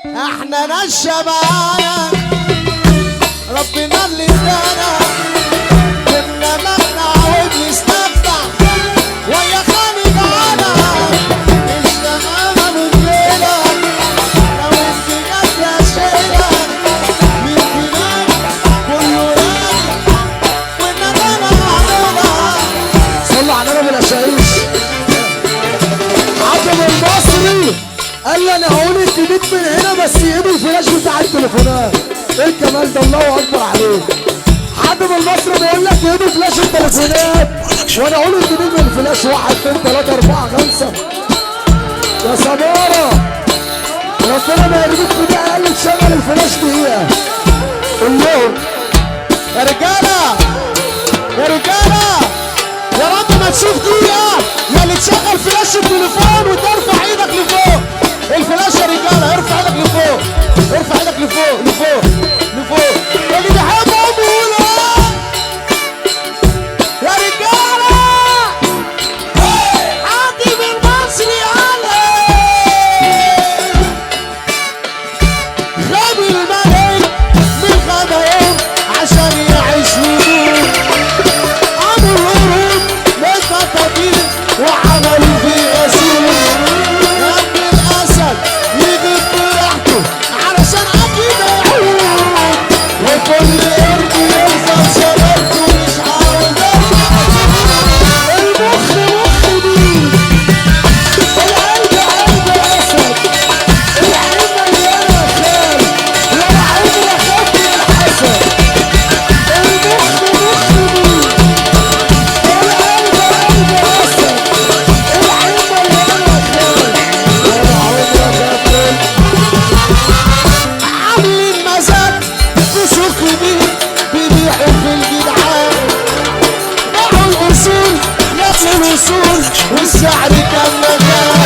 احنا ناس شبعانة ربنا اللي ادانا كنا مبنى وبنستمتع ويا خالد عنا الشمامة من ليلة لو السجاد يا شيلة من دماغ كله رايق والندالة معمولة. صلوا على النبي العشايش. عبد المصري قال لي انا هقول الجديد من هنا بس ايده الفلاش بتاع التليفونات. ايه الجمال ده، الله اكبر عليك. حد من مصر بيقول لك ايده فلاش التليفونات وانا اقول الجديد من الفلاش 1 2 3 4 5. يا سمارة ربنا ما يرضيك في دقيقة اقل تشغل الفلاش دقيقة. قول لهم يا رجالة يا رجالة يا رب ما تشوف دقيقة يا اللي تشغل فلاش التليفون وترفع ايدك لفوق. الفلاش يا رجالة ارفع ايدك لفوق، ارفع ايدك لفوق لفوق لفوق. اللي بيحبهم يقولوا يا رجالة عادي بالمصري علي غبي الملك من غباهم عشان يعيش هدوء. عمل هروب من تطبيق وعملوا فيه غسيل. يا ابن الاسد يجيب براحته علشان اكيد يعود وكل قرد ينزل شبابته مش عاوز المخ مخ مين القلب قلب اسد العين مليانه خير ولا عمري اخاف من الحسد. المخ مخ مين القلب قلب اسد العين مليانه خير ولا عمري اخاف من عاملين مزاج في سوق بيه بيبيعوا في الجدعان باعوا الاصول ياكلوا الاصول والسعر كان مكان.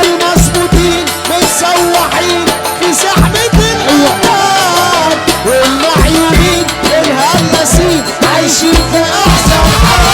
المظبوطين متسوحين في زحمة العيال والمعيوبين الهلاسين عايشين في احسن حال.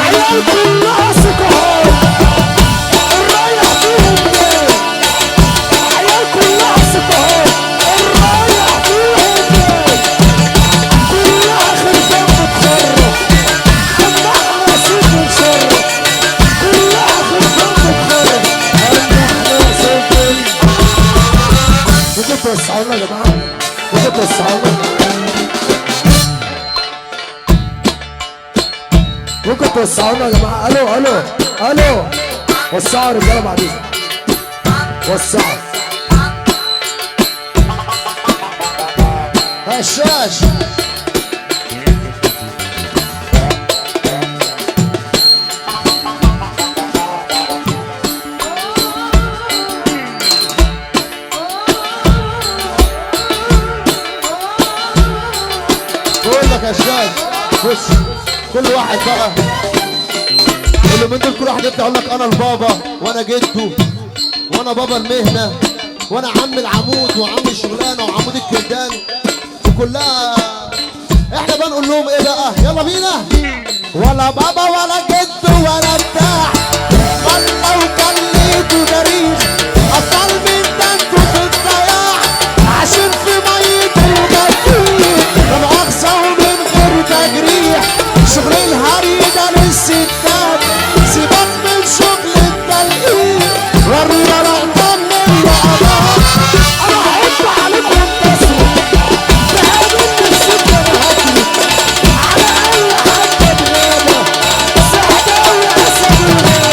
عيال كلها سكهات الرايح فيهم بيه عيال كلها سكهات الرايح فيهم بيه كلها خرفان بتخرب اما احنا سيف نشرب كلها خرفان بتخرب اما احنا سيف. ممكن توسعونا يا جماعه، ممكن توسعونا، ممكن توسعونا يا جماعه. الو الو الو وسعوا يا رجاله بعد اذنك وسعوا. هشاش بقول لك هشاش بص كل واحد بقى اللي من دول كل واحد يطلع يقول لك انا البابا وانا جده وانا بابا المهنه وانا عم العمود وعم الشغلانه وعمود الكردان وكلها. احنا بقى نقول لهم ايه بقى، يلا بينا. ولا بابا ولا جد ولا بتاع والله وكان ليكوا تاريخ ابطال من ده انتوا في الضياع عايشين في ميت المجيء لا مؤاخذه ومن غير تجريح. شغل الهري ده للستات سيبك من شغل التلقيح ورينا رقم من الأعضاء. انا هحط عليكم تصوير بهذه الست انا هجري على اي حد بغابه سعداوي اسد الغابه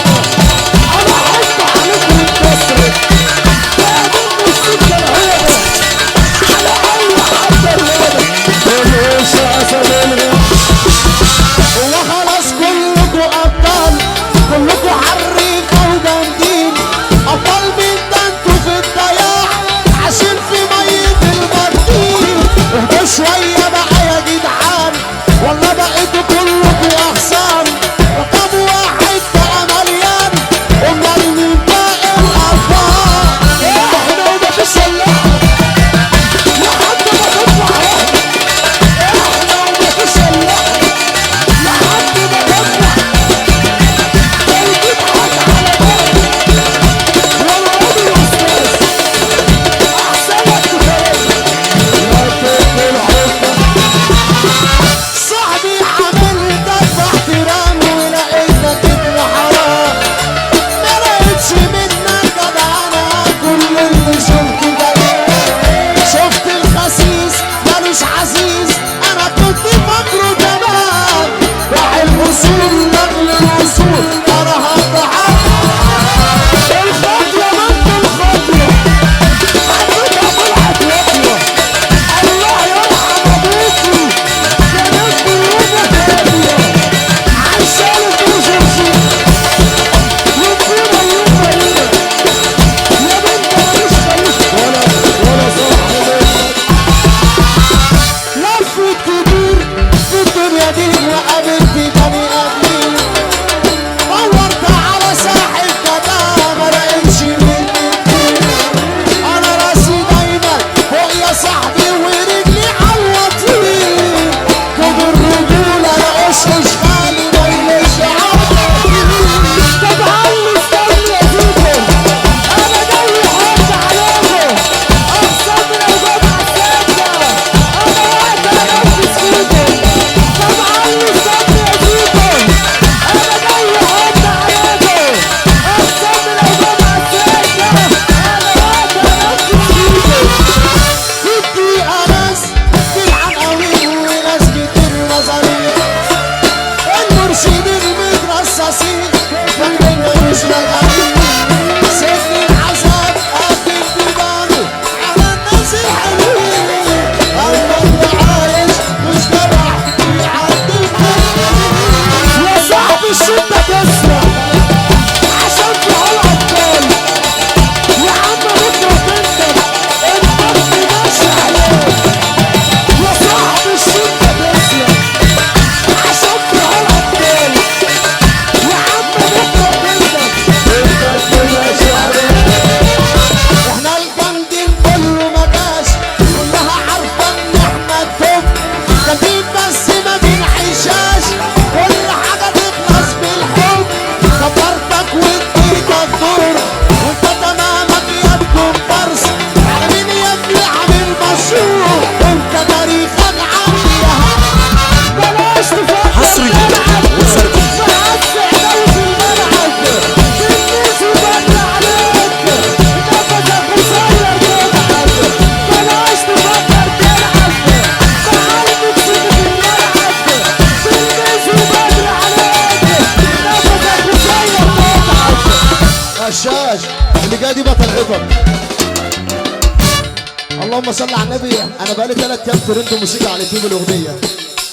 اللهم صل على النبي. انا بقالي 3 ايام ترند موسيقى على اليوتيوب الاغنيه.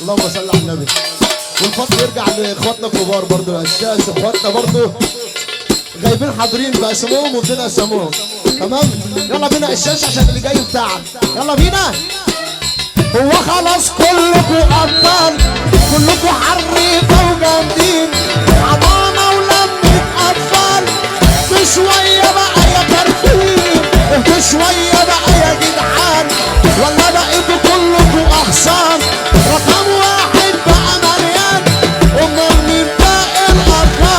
اللهم صل على النبي. والفضل يرجع لاخواتنا الكبار برضه الاساس، اخواتنا برضه غايبين حاضرين باسمهم وبدنا اسمهم. تمام؟ يلا بينا الشاشه عشان اللي جاي بتاعك. يلا بينا. هو خلاص كلكم ابطال، كلكم حريفه وجامدين، حضانه ولمه اطفال، بشويه بقى يا كرفين، بشويه بقى يا جدعان، ولا بقيتوا كلكم اخصام، رقم واحد بقى مليان، امال مين باقي الارقام؟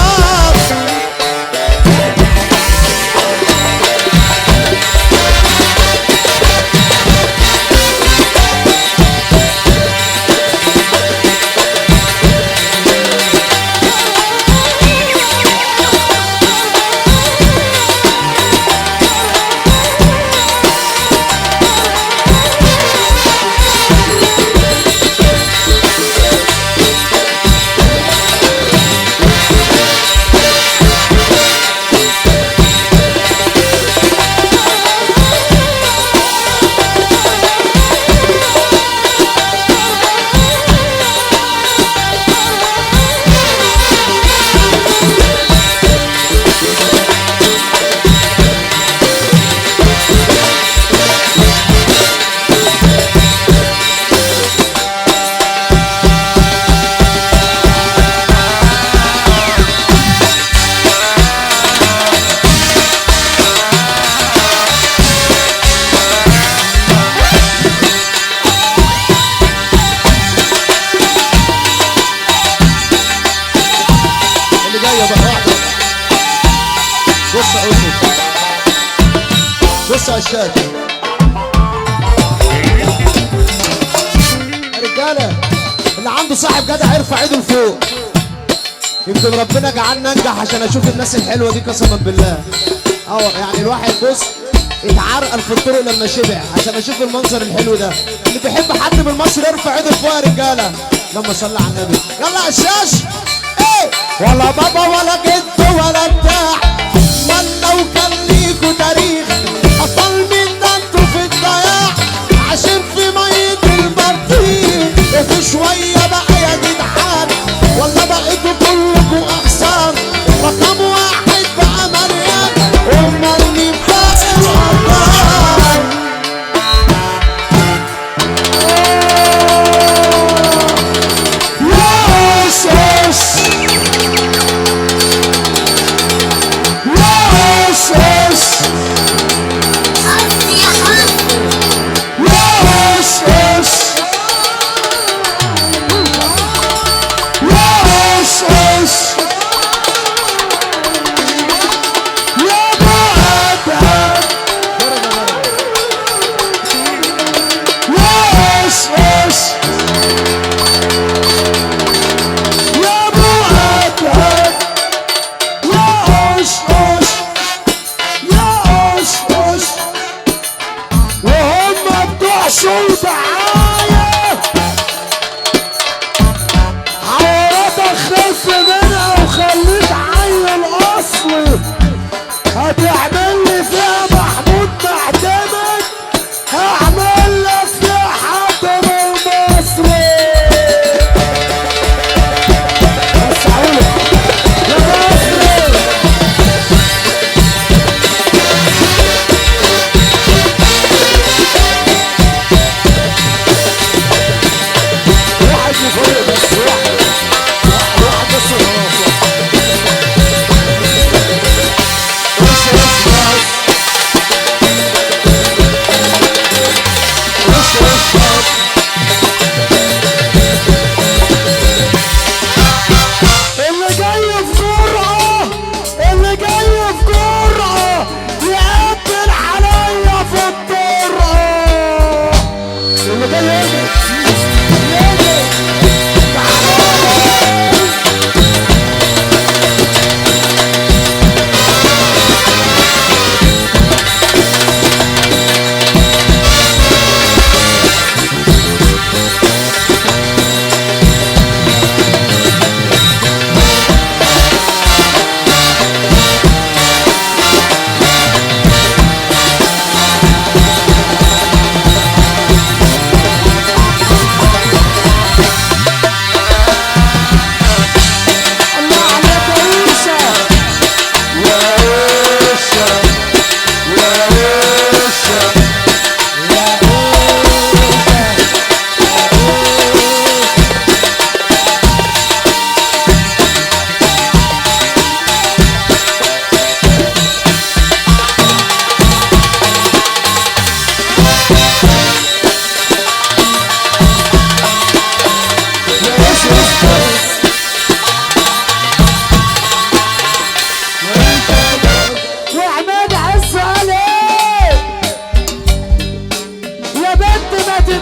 بص يا الشاك رجاله، اللي عنده صاحب جدع يرفع ايده لفوق. يمكن ربنا جعلنا ننجح عشان اشوف الناس الحلوه دي قسما بالله. يعني الواحد بص اتعرقل في الطرق لما شبع عشان اشوف المنظر الحلو ده. اللي بيحب حد من مصر يرفع ايده لفوق يا رجاله. اللهم صل على النبي. يلا يا الشاش. ايه ولا بابا ولا جد ولا بتاع، ولا وكان ليكوا تاريخ، اطل من ده انتوا في الضياع، عايشين في ميه البطيخ. في شويه بقى يا جدعان، ولا بقيتوا كلكوا اقسام، رقم واحد بقى مليان، امال مين باقي الارقام؟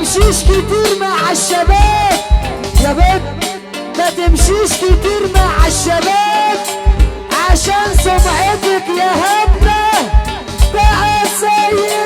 تمشيش كتير مع الشباب يا بنت، ما تمشيش كتير مع الشباب عشان سمعتك يا هبة بقى سيئة.